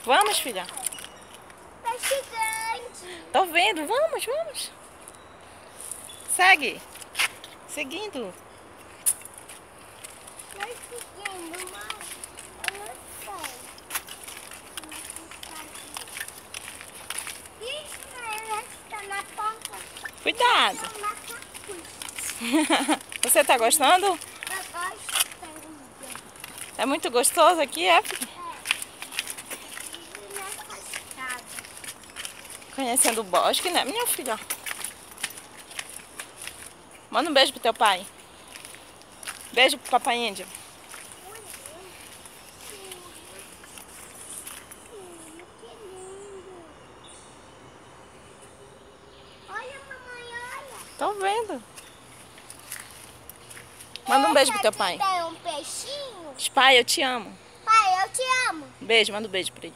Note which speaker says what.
Speaker 1: Vamos, filha.
Speaker 2: Peixe grande.
Speaker 1: Tô vendo. Vamos, vamos. Segue. Seguindo.
Speaker 2: Vai seguindo, mas eu não sei. Isso, ela está na ponta.
Speaker 1: Cuidado.
Speaker 2: Na capuz.
Speaker 1: Você tá gostando?
Speaker 2: Eu gosto tanto.
Speaker 1: É muito gostoso aqui, é, filha?
Speaker 2: Nessa escada.
Speaker 1: Conhecendo o bosque, né, minha filha? Manda um beijo pro teu pai. Beijo pro papai índio.
Speaker 2: Que lindo. Olha, mamãe, olha.
Speaker 1: Tô vendo. Manda um beijo pro teu pai.
Speaker 2: Esse aqui tem um peixinho.
Speaker 1: Pai, eu te amo.
Speaker 2: Pai, eu te amo.
Speaker 1: Beijo, manda um beijo pra ele.